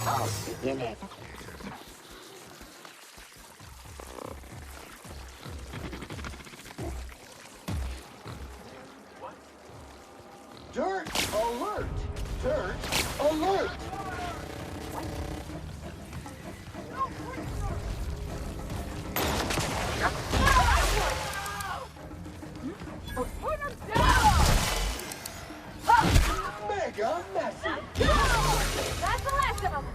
All beginning. Dirt alert! Dirt alert! Put him down! Mega messy! That's the last of them!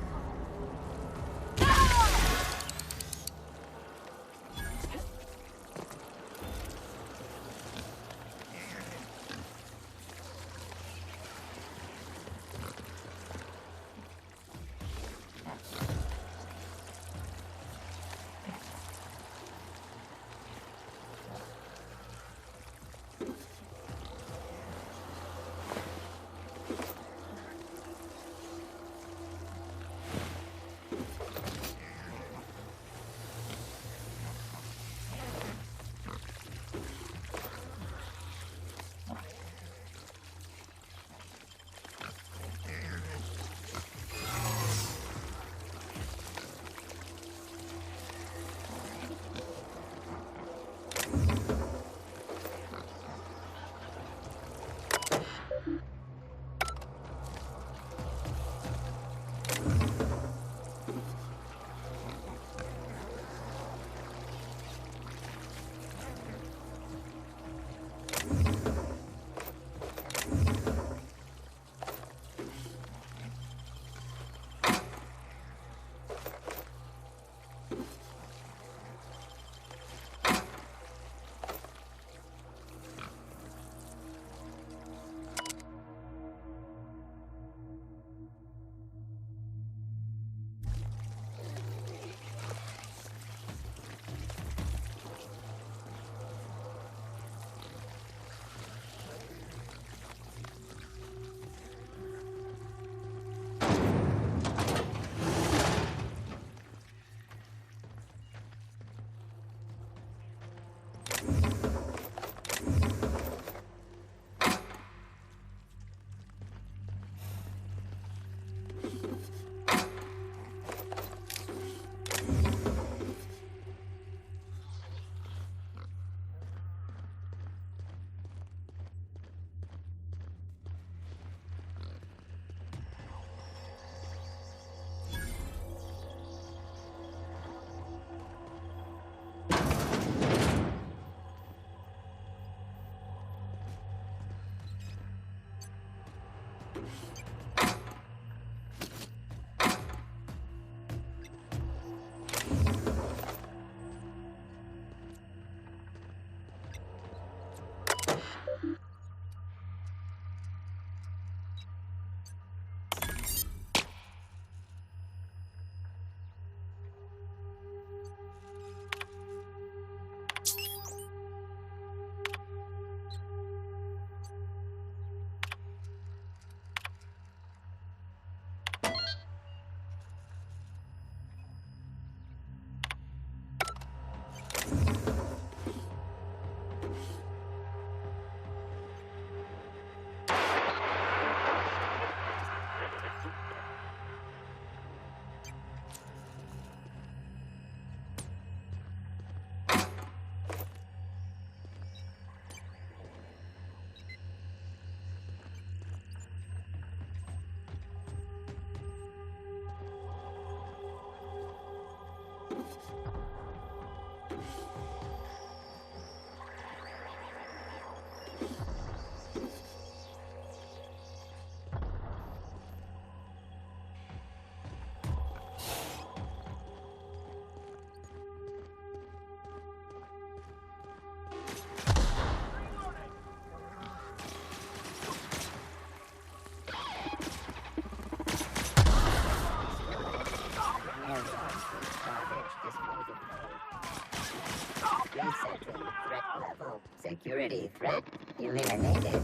Security threat eliminated.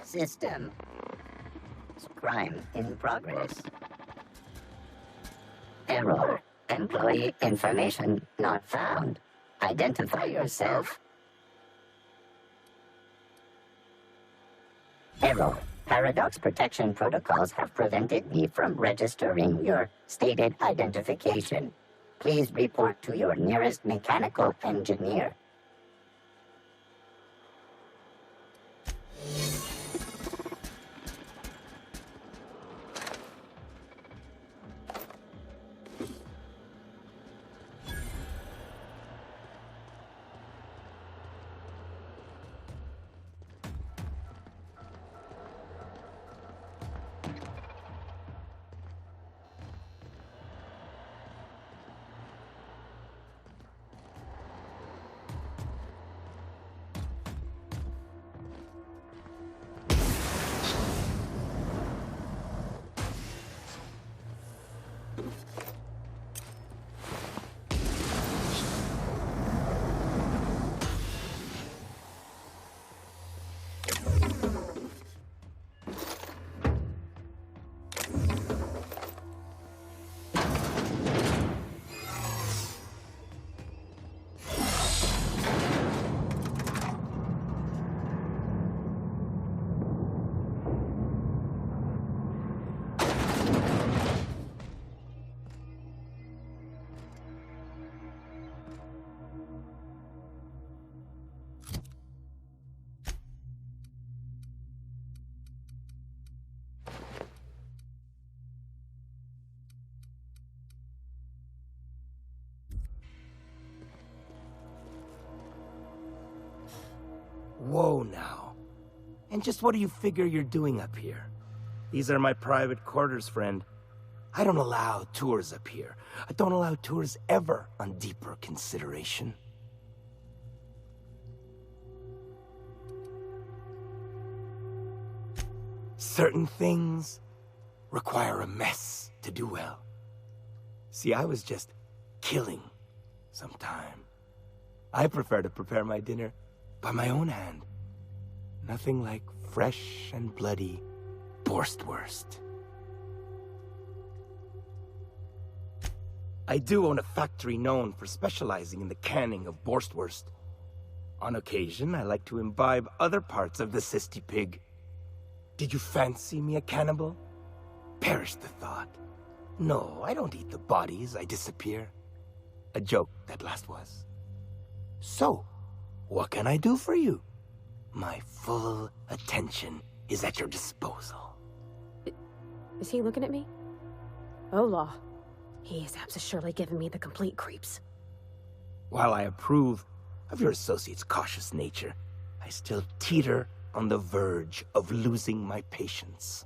System. Crime in progress. Error. Employee information not found. Identify yourself. Error. Paradox protection protocols have prevented me from registering your stated identification. Please report to your nearest mechanical engineer. Whoa now. And just what do you figure you're doing up here? These are my private quarters, friend. I don't allow tours up here. I don't allow tours ever on deeper consideration. Certain things require a mess to do well. See, I was just killing some time. I prefer to prepare my dinner by my own hand. Nothing like fresh and bloody Borstwurst. I do own a factory known for specializing in the canning of Borstwurst. On occasion, I like to imbibe other parts of the cysty pig. Did you fancy me a cannibal? Perish the thought. No, I don't eat the bodies, I disappear. A joke, that last was. So, what can I do for you? My full attention is at your disposal. Is he looking at me? Oh, law. He is surely giving me the complete creeps. While I approve of your associate's cautious nature, I still teeter on the verge of losing my patience.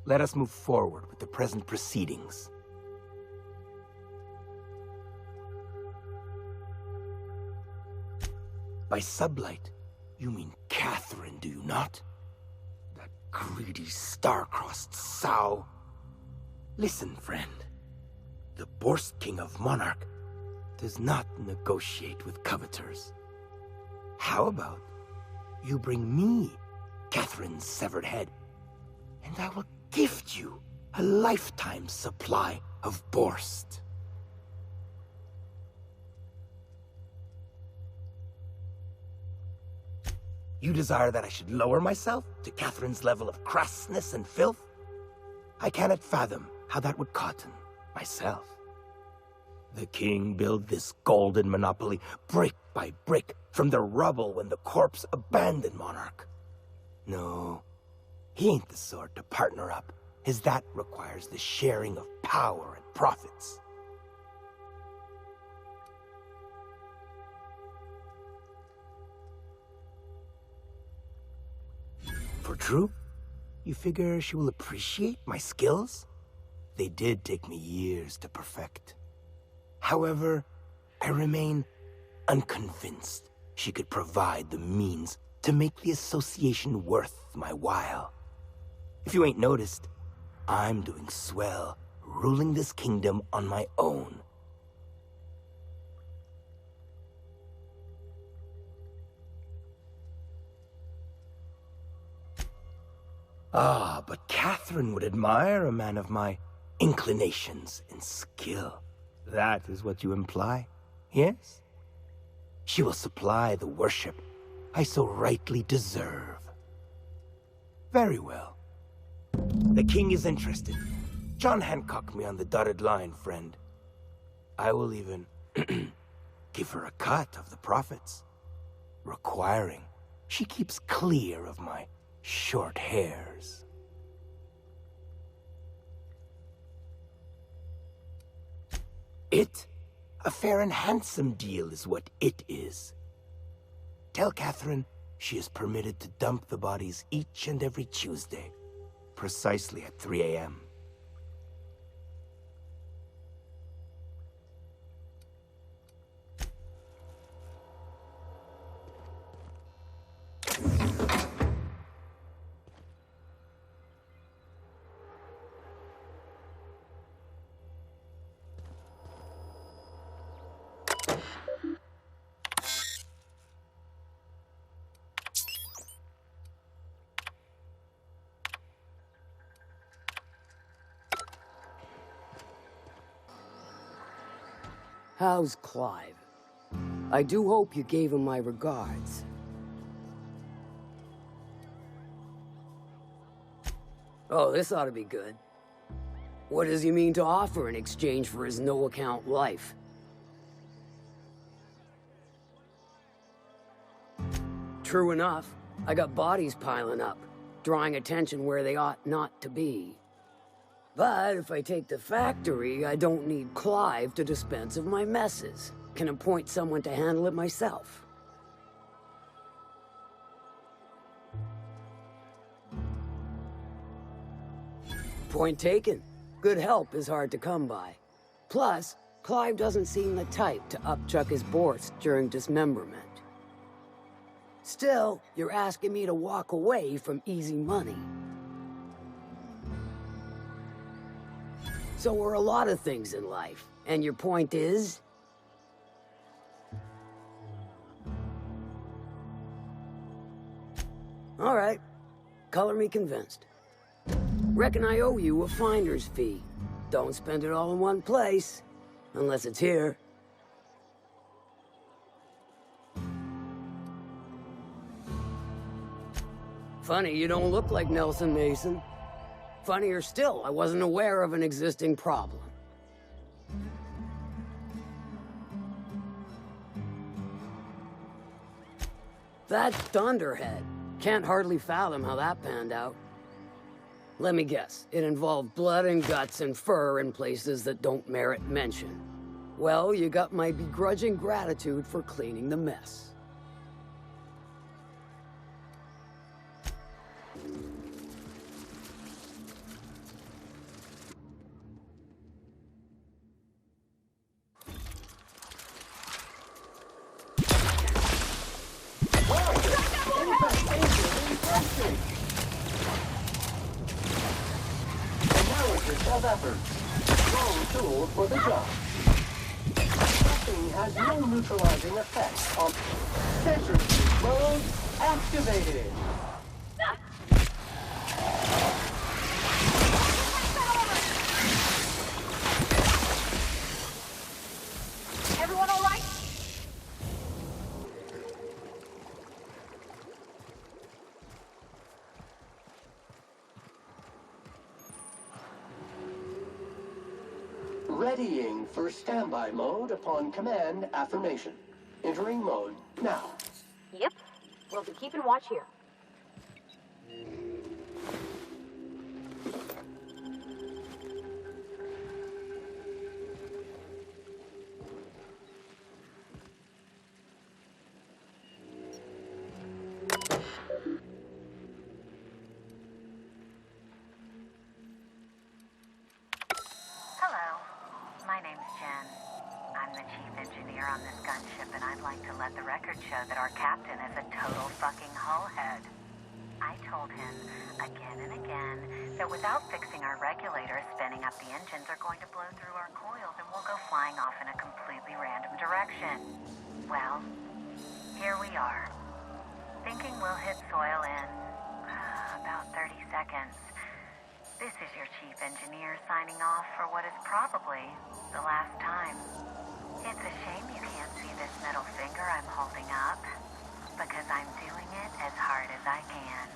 Let us move forward with the present proceedings. By sublight, you mean Catherine, do you not? That greedy, star-crossed sow. Listen, friend. The Borst King of Monarch does not negotiate with coveters. How about you bring me Catherine's severed head, and I will gift you a lifetime supply of Borst. You desire that I should lower myself to Catherine's level of crassness and filth? I cannot fathom how that would cotton myself. The king built this golden monopoly brick by brick from the rubble when the corpse abandoned Monarch. No, he ain't the sort to partner up, as that requires the sharing of power and profits. For true? You figure she will appreciate my skills? They did take me years to perfect. However, I remain unconvinced she could provide the means to make the association worth my while. If you ain't noticed, I'm doing swell, ruling this kingdom on my own. Ah, but Catherine would admire a man of my inclinations and skill. That is what you imply, yes? She will supply the worship I so rightly deserve. Very well. The king is interested. John Hancock me on the dotted line, friend. I will even give her a cut of the profits, requiring she keeps clear of my short hairs. It? A fair and handsome deal is what it is. Tell Catherine she is permitted to dump the bodies each and every Tuesday, precisely at 3 a.m. How's Clive? I do hope you gave him my regards. Oh, this ought to be good. What does he mean to offer in exchange for his no-account life? True enough, I got bodies piling up, drawing attention where they ought not to be. But if I take the factory, I don't need Clive to dispense of my messes. Can appoint someone to handle it myself. Point taken. Good help is hard to come by. Plus, Clive doesn't seem the type to upchuck his Borst during dismemberment. Still, you're asking me to walk away from easy money. So are a lot of things in life. And your point is? All right. Color me convinced. Reckon I owe you a finder's fee. Don't spend it all in one place. Unless it's here. Funny, you don't look like Nelson Mason. Funnier still, I wasn't aware of an existing problem. That Thunderhead. Can't hardly fathom how that panned out. Let me guess, it involved blood and guts and fur in places that don't merit mention. Well, you got my begrudging gratitude for cleaning the mess. Analysis of efforts. Wrong tool for the job. Nothing has no neutralizing effect on censorship mode activated. Everyone all right? Readying for standby mode upon command affirmation. Entering mode now. Yep. We'll be keeping watch here. Hello, my name's Jen. I'm the chief engineer on this gunship, and I'd like to let the record show that our captain is a total fucking hullhead. I told him again and again that without fixing our regulators, spinning up the engines are going to blow through our coils and we'll go flying off in a completely random direction. Well, here we are. Thinking we'll hit soil in about 30 seconds. This is your chief engineer signing off for what is probably the last time. It's a shame you can't see this middle finger I'm holding up, because I'm doing it as hard as I can.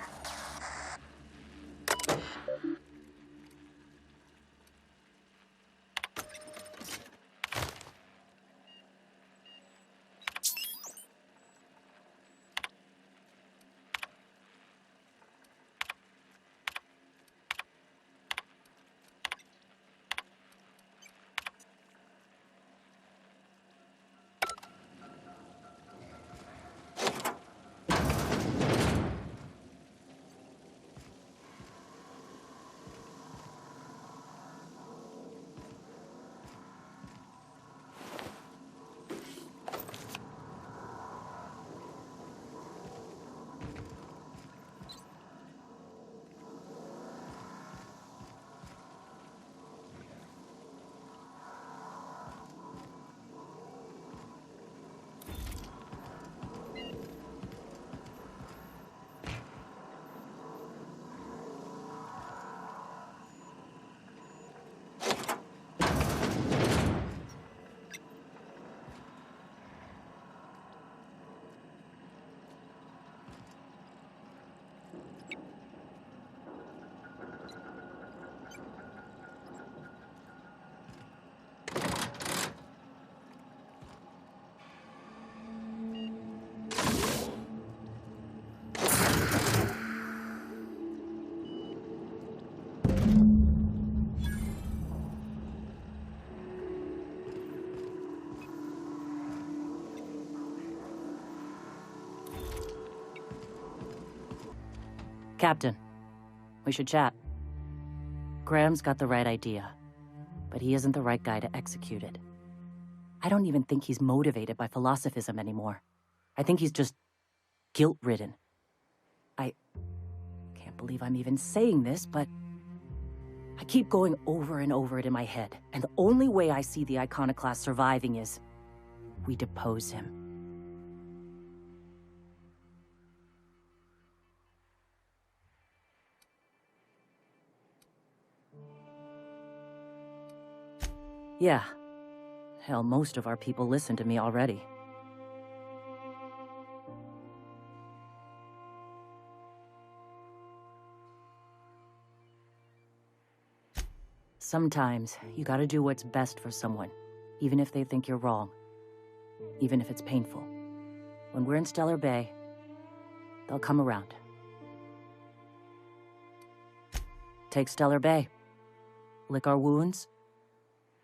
Captain, we should chat. Graham's got the right idea, but he isn't the right guy to execute it. I don't even think he's motivated by philosophism anymore. I think he's just guilt-ridden. I can't believe I'm even saying this, but I keep going over and over it in my head, and the only way I see the Iconoclast surviving is we depose him. Yeah. Hell, most of our people listen to me already. Sometimes, you gotta do what's best for someone, even if they think you're wrong. Even if it's painful. When we're in Stellar Bay, they'll come around. Take Stellar Bay. Lick our wounds.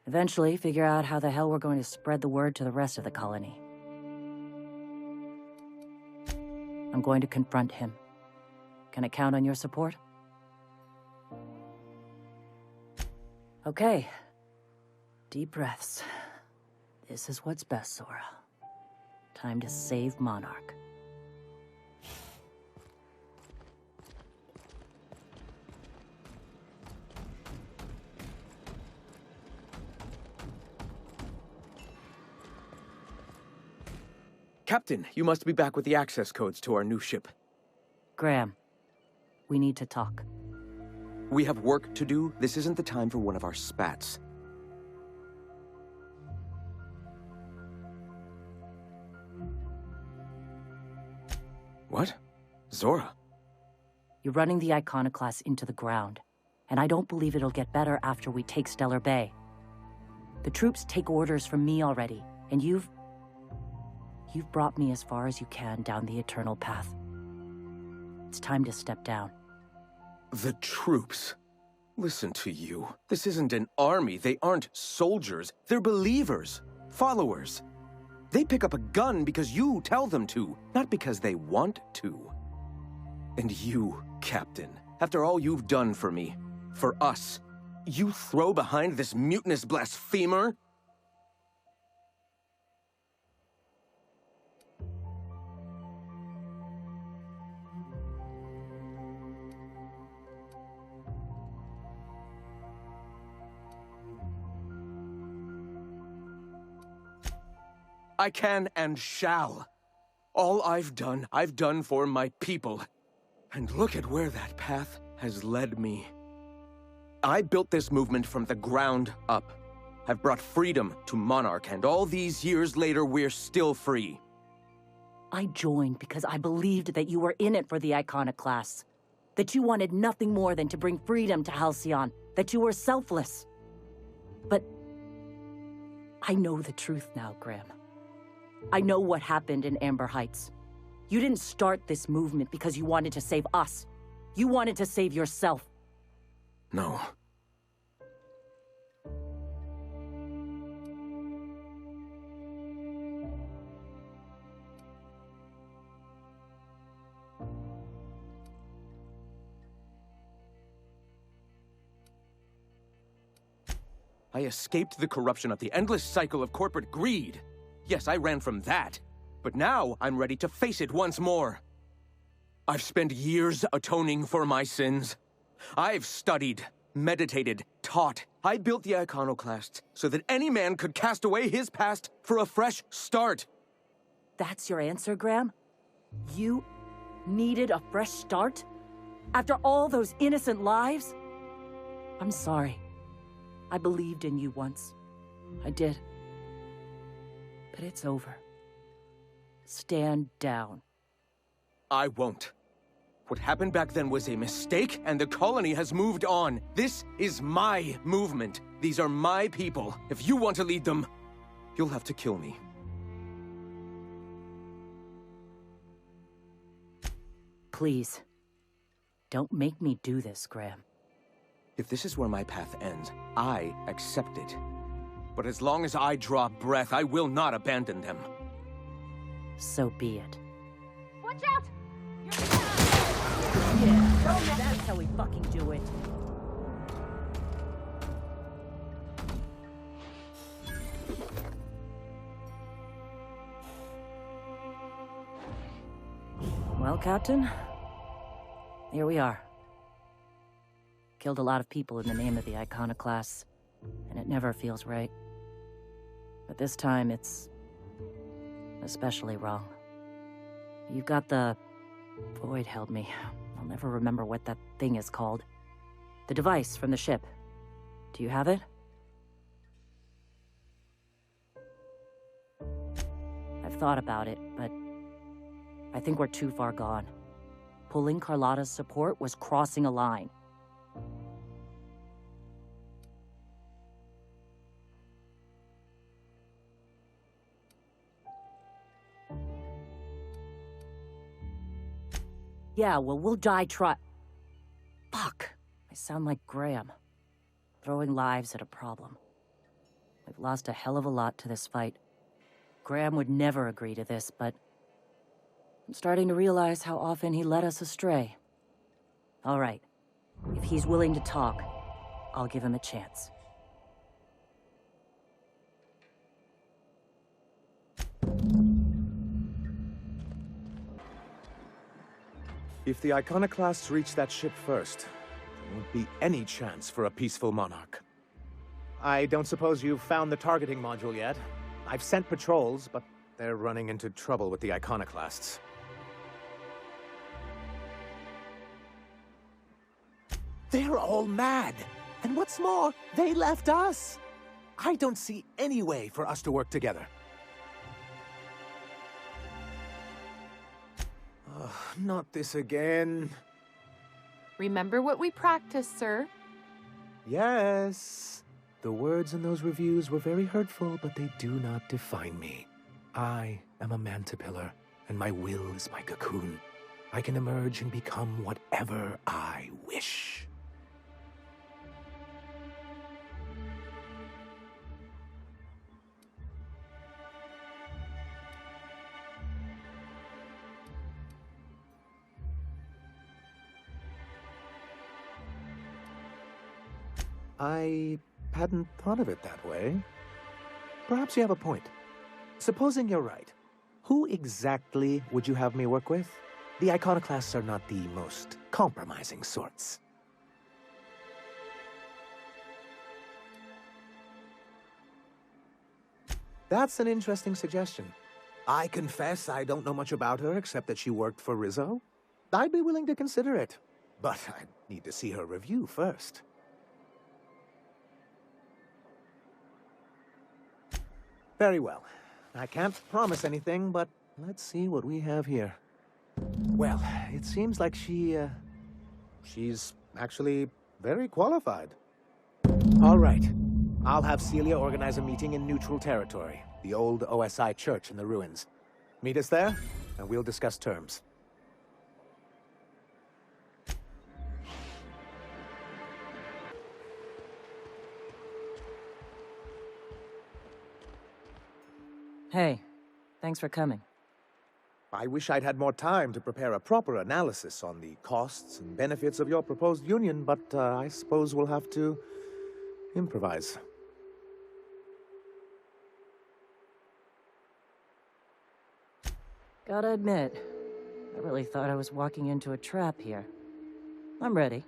Eventually, figure out how the hell we're going to spread the word to the rest of the colony. I'm going to confront him. Can I count on your support? Okay. Deep breaths. This is what's best, Sora. Time to save Monarch. Captain, you must be back with the access codes to our new ship. Graham, we need to talk. We have work to do. This isn't the time for one of our spats. What? Zora? You're running the Iconoclasts into the ground, and I don't believe it'll get better after we take Stellar Bay. The troops take orders from me already, and you've brought me as far as you can down the eternal path. It's time to step down. The troops? Listen to you. This isn't an army. They aren't soldiers. They're believers. Followers. They pick up a gun because you tell them to, not because they want to. And you, Captain, after all you've done for me, for us, you throw behind this mutinous blasphemer? I can and shall. All I've done for my people. And look at where that path has led me. I built this movement from the ground up. I've brought freedom to Monarch, and all these years later, we're still free. I joined because I believed that you were in it for the Iconoclasts. That you wanted nothing more than to bring freedom to Halcyon. That you were selfless. But I know the truth now, Graham. I know what happened in Amber Heights. You didn't start this movement because you wanted to save us. You wanted to save yourself. No. I escaped the corruption of the endless cycle of corporate greed. Yes, I ran from that. But now I'm ready to face it once more. I've spent years atoning for my sins. I've studied, meditated, taught. I built the Iconoclasts so that any man could cast away his past for a fresh start. That's your answer, Graham? You needed a fresh start? After all those innocent lives? I'm sorry. I believed in you once. I did. But it's over. Stand down. I won't. What happened back then was a mistake, and the colony has moved on. This is my movement. These are my people. If you want to lead them, you'll have to kill me. Please. Don't make me do this, Graham. If this is where my path ends, I accept it. But as long as I draw breath, I will not abandon them. So be it. Watch out! You're... Yeah. That's how we fucking do it. Well, Captain, here we are. Killed a lot of people in the name of the Iconoclasts, and it never feels right. But this time, it's especially wrong. You've got the... Void held me. I'll never remember what that thing is called. The device from the ship. Do you have it? I've thought about it, but I think we're too far gone. Pulling Carlotta's support was crossing a line. Yeah, well, we'll die Fuck. I sound like Graham. Throwing lives at a problem. We've lost a hell of a lot to this fight. Graham would never agree to this, but I'm starting to realize how often he led us astray. All right. If he's willing to talk, I'll give him a chance. If the Iconoclasts reach that ship first, there won't be any chance for a peaceful monarch. I don't suppose you've found the targeting module yet. I've sent patrols, but they're running into trouble with the Iconoclasts. They're all mad! And what's more, they left us! I don't see any way for us to work together. Not this again. Remember what we practiced, sir? Yes. The words in those reviews were very hurtful, but they do not define me. I am a mantipillar, and my will is my cocoon. I can emerge and become whatever I wish. I hadn't thought of it that way. Perhaps you have a point. Supposing you're right, who exactly would you have me work with? The Iconoclasts are not the most compromising sorts. That's an interesting suggestion. I confess I don't know much about her except that she worked for Rizzo. I'd be willing to consider it, but I'd need to see her review first. Very well. I can't promise anything, but let's see what we have here. Well, it seems like she's actually very qualified. All right. I'll have Celia organize a meeting in neutral territory, the old OSI church in the ruins. Meet us there, and we'll discuss terms. Hey, thanks for coming. I wish I'd had more time to prepare a proper analysis on the costs and benefits of your proposed union, but I suppose we'll have to improvise. Gotta admit, I really thought I was walking into a trap here. I'm ready.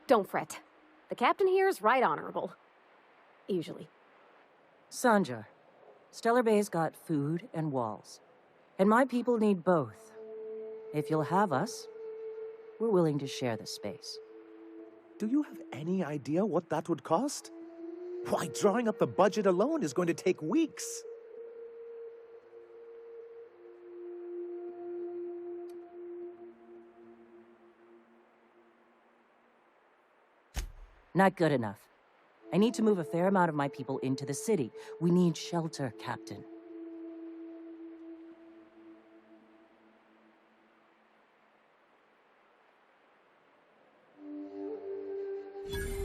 Don't fret. The captain here is right honorable. Usually. Sanjar, Stellar Bay's got food and walls. And my people need both. If you'll have us, we're willing to share the space. Do you have any idea what that would cost? Why, drawing up the budget alone is going to take weeks. Not good enough. I need to move a fair amount of my people into the city. We need shelter, Captain.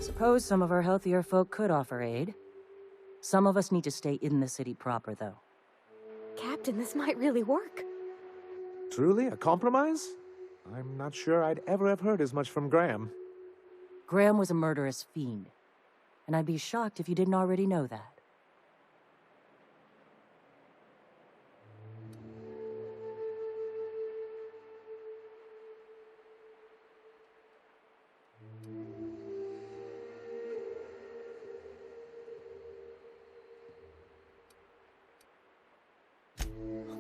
Suppose some of our healthier folk could offer aid. Some of us need to stay in the city proper, though. Captain, this might really work. Truly, a compromise? I'm not sure I'd ever have heard as much from Graham. Graham was a murderous fiend, and I'd be shocked if you didn't already know that.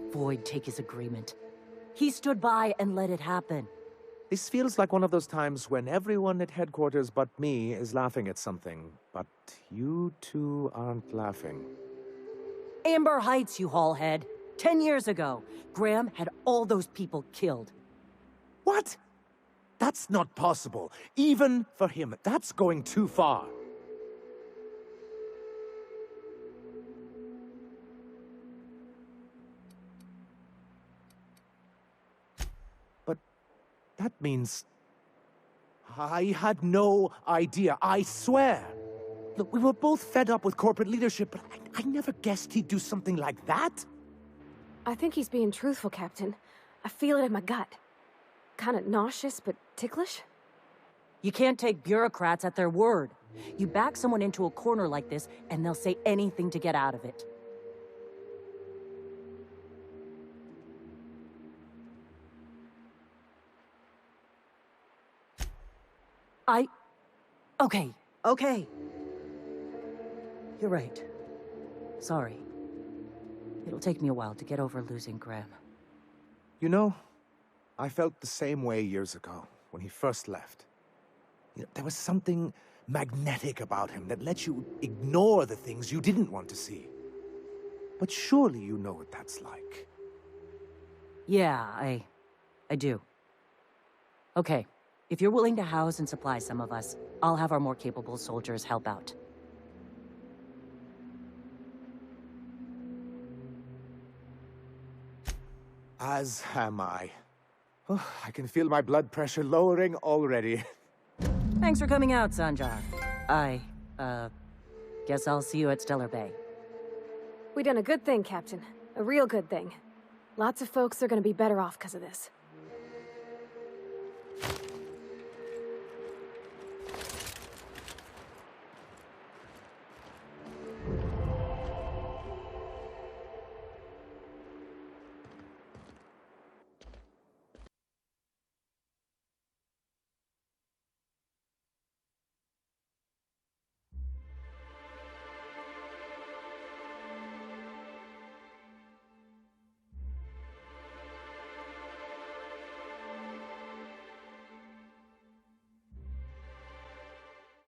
Avoid take his agreement. He stood by and let it happen. This feels like one of those times when everyone at headquarters but me is laughing at something, but you two aren't laughing. Amber Heights, you haulhead. 10 years ago, Graham had all those people killed. What? That's not possible. Even for him, that's going too far. But that means... I had no idea, I swear. Look, we were both fed up with corporate leadership, but I never guessed he'd do something like that. I think he's being truthful, Captain. I feel it in my gut. Kinda nauseous, but ticklish? You can't take bureaucrats at their word. You back someone into a corner like this, and they'll say anything to get out of it. Okay. You're right. Sorry. It'll take me a while to get over losing Graham. You know, I felt the same way years ago, when he first left. You know, there was something magnetic about him that let you ignore the things you didn't want to see. But surely you know what that's like. Yeah, I do. Okay, if you're willing to house and supply some of us, I'll have our more capable soldiers help out. As am I. Oh, I can feel my blood pressure lowering already. Thanks for coming out, Sanjar. Guess I'll see you at Stellar Bay. We done a good thing, Captain. A real good thing. Lots of folks are gonna be better off because of this.